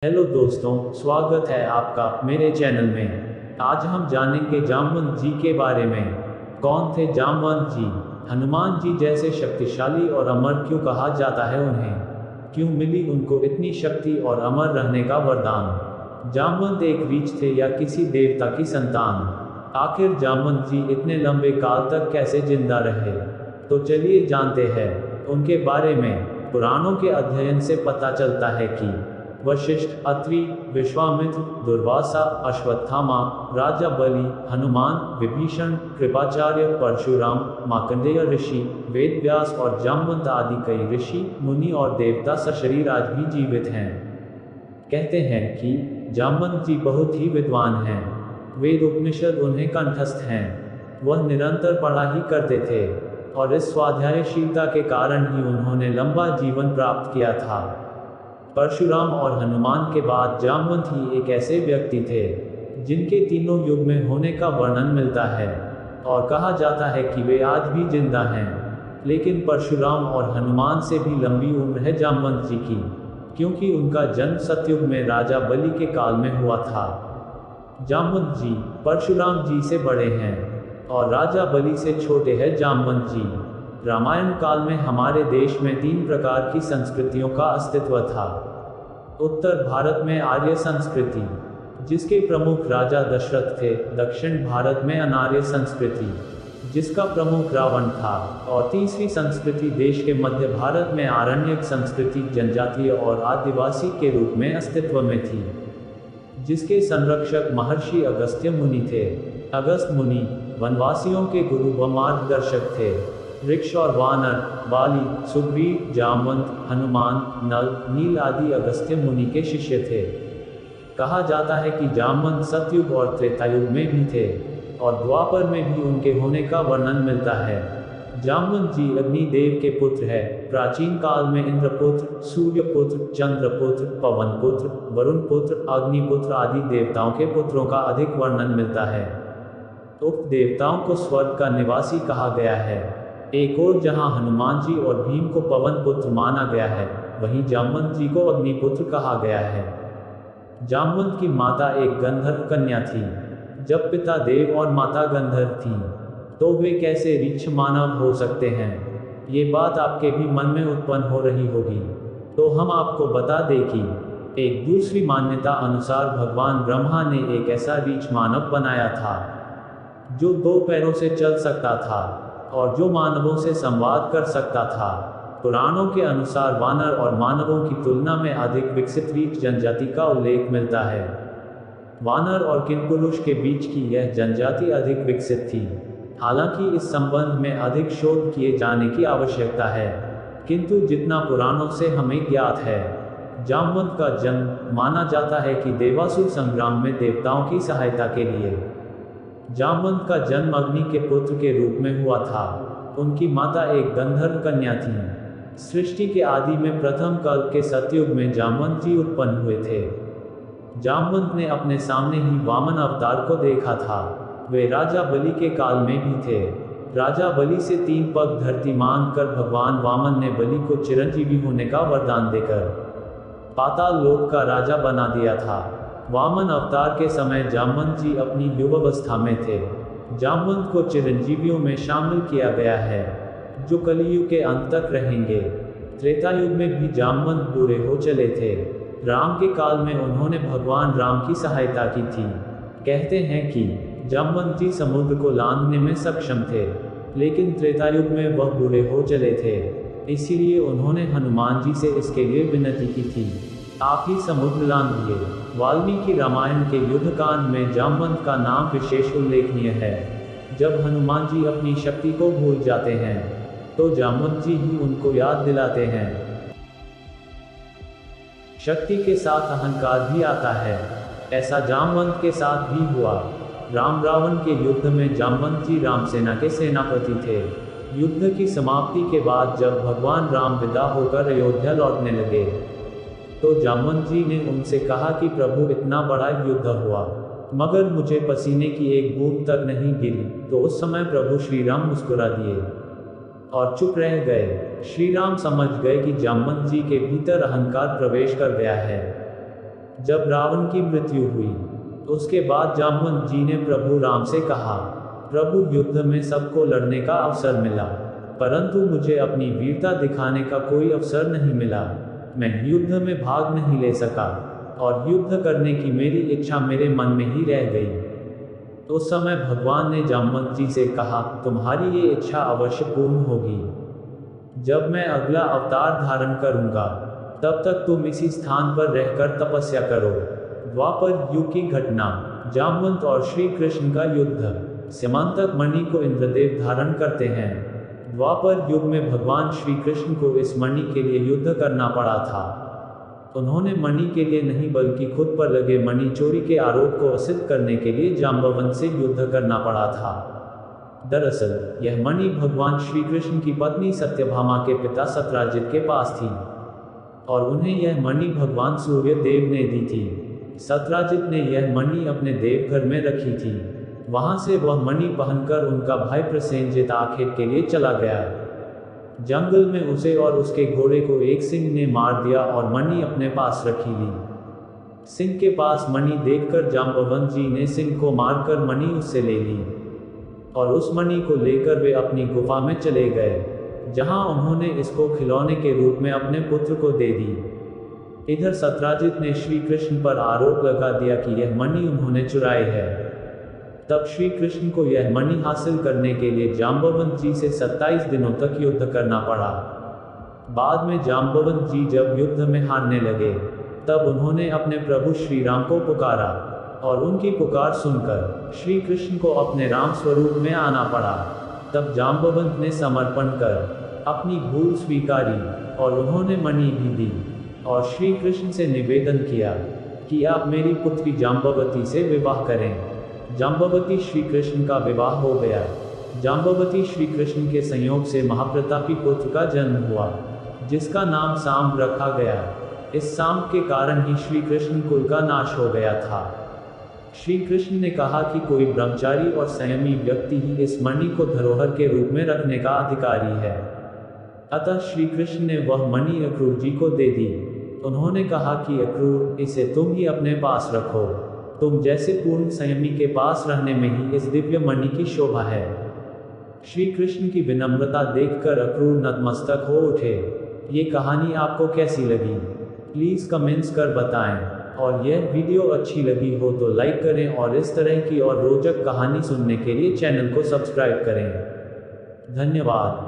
Hello दोस्तों, स्वागत है आपका मेरे चैनल में। आज हम जानेंगे जामवंत जी के बारे में। कौन थे जामवंत जी? हनुमान जी जैसे शक्तिशाली और अमर क्यों कहा जाता है उन्हें? क्यों मिली उनको इतनी शक्ति और अमर रहने का वरदान? जामवंत एक रीछ थे या किसी देवता की संतान? आखिर जामवंत जी इतने लंबे काल तक कैसे जिंदा रहे? तो चलिए जानते हैं उनके बारे में। पुराणों के अध्ययन से पता चलता है कि वशिष्ठ, अत्रि, विश्वामित्र, दुर्वासा, अश्वत्थामा, राजा बलि, हनुमान, विभीषण, कृपाचार्य, परशुराम, मार्कंडेय ऋषि, वेद व्यास और जामवंत आदि कई ऋषि, मुनि और देवता सशरीर आज भी जीवित हैं। कहते हैं कि जामवंत जी बहुत ही विद्वान हैं। वेद उपनिषद उन्हें कंठस्थ हैं। वह निरंतर पढ़ाई करते थे और इस स्वाध्यायशीलता के कारण ही उन्होंने लंबा जीवन प्राप्त किया था। परशुराम और हनुमान के बाद जामवंत ही एक ऐसे व्यक्ति थे जिनके तीनों युग में होने का वर्णन मिलता है और कहा जाता है कि वे आज भी जिंदा हैं। लेकिन परशुराम और हनुमान से भी लंबी उम्र है जामवंत जी की, क्योंकि उनका जन्म सतयुग में राजा बलि के काल में हुआ था। जामवंत जी परशुराम जी से बड़े हैं और राजा बलि से छोटे हैं जामवंत जी। रामायण काल में हमारे देश में 3 प्रकार की संस्कृतियों का अस्तित्व था। उत्तर भारत में आर्य संस्कृति, जिसके प्रमुख राजा दशरथ थे। दक्षिण भारत में अनार्य संस्कृति, जिसका प्रमुख रावण था। और तीसरी संस्कृति देश के मध्य भारत में आरण्यक संस्कृति जनजातीय और आदिवासी के रूप में अस्तित्व में थी, जिसके संरक्षक महर्षि अगस्त्य मुनि थे। अगस्त मुनि वनवासियों के गुरु व मार्गदर्शक थे। वृक्ष और वानर, बाली, सुग्रीव, जामवंत, हनुमान, नल, नील आदि अगस्त्य मुनि के शिष्य थे। कहा जाता है कि जामवंत सतयुग और त्रेतायुग में भी थे और द्वापर में भी उनके होने का वर्णन मिलता है। जामवंत जी अग्निदेव के पुत्र है। प्राचीन काल में इंद्रपुत्र, सूर्यपुत्र, चंद्रपुत्र, पवनपुत्र, वरुणपुत्र, अग्निपुत्र आदि देवताओं के पुत्रों का अधिक वर्णन मिलता है। उक्त देवताओं को स्वर्ग का निवासी कहा गया है। एक और जहां हनुमान जी और भीम को पवन पुत्र माना गया है, वहीं जामवंत जी को अग्निपुत्र कहा गया है। जामवंत की माता एक गंधर्व कन्या थी। जब पिता देव और माता गंधर्व थी, तो वे कैसे ऋक्ष मानव हो सकते हैं? ये बात आपके भी मन में उत्पन्न हो रही होगी। तो हम आपको बता दें कि एक दूसरी मान्यता अनुसार भगवान ब्रह्मा ने एक ऐसा ऋक्ष मानव बनाया था जो 2 पैरों से चल सकता था और जो मानवों से संवाद कर सकता था। पुराणों के अनुसार वानर और मानवों की तुलना में अधिक विकसित ऋक्ष जनजाति का उल्लेख मिलता है। वानर और किनपुरुष के बीच की यह जनजाति अधिक विकसित थी। हालांकि इस संबंध में अधिक शोध किए जाने की आवश्यकता है, किंतु जितना पुराणों से हमें ज्ञात है, जामवंत का जन्म माना जाता है कि देवासुर संग्राम में देवताओं की सहायता के लिए। जामवंत का जन्म अग्नि के पुत्र के रूप में हुआ था। उनकी माता एक गंधर्व कन्या थी। सृष्टि के आदि में प्रथम कल्प के सतयुग में जामवंत जी उत्पन्न हुए थे। जामवंत ने अपने सामने ही वामन अवतार को देखा था। वे राजा बलि के काल में भी थे। राजा बलि से 3 पग धरती मांग कर भगवान वामन ने बलि को चिरंजीवी होने का वरदान देकर पाताल लोक का राजा बना दिया था। वामन अवतार के समय जामवंत जी अपनी युवावस्था में थे। जामवंत को चिरंजीवियों में शामिल किया गया है, जो कलियुग के अंत तक रहेंगे। त्रेतायुग में भी जामवंत बूढ़े हो चले थे। राम के काल में उन्होंने भगवान राम की सहायता की थी। कहते हैं कि जामवंत जी समुद्र को लांघने में सक्षम थे, लेकिन त्रेतायुग में वह बूढ़े हो चले थे। इसीलिए उन्होंने हनुमान जी से इसके लिए विनती की थी, आप ही समुद्र लांघिए। वाल्मीकि रामायण के युद्धकांड में जामवंत का नाम विशेष उल्लेखनीय है। जब हनुमान जी अपनी शक्ति को भूल जाते हैं, तो जामवंत जी ही उनको याद दिलाते हैं। शक्ति के साथ अहंकार भी आता है। ऐसा जामवंत के साथ भी हुआ। राम रावण के युद्ध में जामवंत जी राम सेना के सेनापति थे। युद्ध की समाप्ति के बाद जब भगवान राम विदा होकर अयोध्या लौटने लगे, तो जामवंत जी ने उनसे कहा कि प्रभु, इतना बड़ा युद्ध हुआ, मगर मुझे पसीने की एक बूंद तक नहीं गिरी। तो उस समय प्रभु श्री राम मुस्कुरा दिए और चुप रह गए। श्री राम समझ गए कि जामवंत जी के भीतर अहंकार प्रवेश कर गया है। जब रावण की मृत्यु हुई उसके बाद जामवंत जी ने प्रभु राम से कहा, प्रभु युद्ध में सबको लड़ने का अवसर मिला, परंतु मुझे अपनी वीरता दिखाने का कोई अवसर नहीं मिला। मैं युद्ध में भाग नहीं ले सका और युद्ध करने की मेरी इच्छा मेरे मन में ही रह गई। उस समय भगवान ने जामवंत जी से कहा, तुम्हारी ये इच्छा अवश्य पूर्ण होगी। जब मैं अगला अवतार धारण करूंगा तब तक तुम इसी स्थान पर रहकर तपस्या करो। द्वापर युग की घटना, जामवंत और श्री कृष्ण का युद्ध। स्यमंतक मणि को इंद्रदेव धारण करते हैं। द्वापर युग में भगवान श्री कृष्ण को इस मणि के लिए युद्ध करना पड़ा था। उन्होंने मणि के लिए नहीं बल्कि खुद पर लगे मणि चोरी के आरोप को सिद्ध करने के लिए जाम्बवंत से युद्ध करना पड़ा था। दरअसल यह मणि भगवान श्री कृष्ण की पत्नी सत्यभामा के पिता सत्यराजित के पास थी और उन्हें यह मणि भगवान सूर्य देव ने दी थी। सत्यराजित ने यह मणि अपने देवघर में रखी थी। वहां से वह मणि पहनकर उनका भाई प्रसेनजित आखेट के लिए चला गया। जंगल में उसे और उसके घोड़े को एक सिंह ने मार दिया और मणि अपने पास रखी ली। सिंह के पास मणि देखकर जाम्बवंत जी ने सिंह को मारकर मणि उससे ले ली और उस मणि को लेकर वे अपनी गुफा में चले गए, जहां उन्होंने इसको खिलौने के रूप में अपने पुत्र को दे दी। इधर सत्यराजित ने श्री कृष्ण पर आरोप लगा दिया कि यह मणि उन्होंने चुराई है। तब श्री कृष्ण को यह मणि हासिल करने के लिए जाम्बवंत जी से 27 दिनों तक युद्ध करना पड़ा। बाद में जाम्बवंत जी जब युद्ध में हारने लगे तब उन्होंने अपने प्रभु श्री राम को पुकारा और उनकी पुकार सुनकर श्री कृष्ण को अपने राम स्वरूप में आना पड़ा। तब जाम्बवंत ने समर्पण कर अपनी भूल स्वीकारी और उन्होंने मणि भी दी और श्री कृष्ण से निवेदन किया कि आप मेरी पुत्री जाम्बवती से विवाह करें। जाम्बवती श्री कृष्ण का विवाह हो गया। जाम्बवती श्री कृष्ण के संयोग से महाप्रतापी पुत्र का जन्म हुआ, जिसका नाम सांब रखा गया। इस सांब के कारण ही श्री कृष्ण कुल का नाश हो गया था। श्री कृष्ण ने कहा कि कोई ब्रह्मचारी और संयमी व्यक्ति ही इस मणि को धरोहर के रूप में रखने का अधिकारी है। अतः श्री कृष्ण ने वह मणि अक्रूर जी को दे दी। उन्होंने कहा कि अक्रूर, इसे तुम ही अपने पास रखो। तुम जैसे पूर्ण संयमी के पास रहने में ही इस दिव्य मणि की शोभा है। श्री कृष्ण की विनम्रता देखकर अक्रूर नतमस्तक हो उठे। ये कहानी आपको कैसी लगी? प्लीज़ कमेंट्स कर बताएं और यह वीडियो अच्छी लगी हो तो लाइक करें और इस तरह की और रोचक कहानी सुनने के लिए चैनल को सब्सक्राइब करें। धन्यवाद।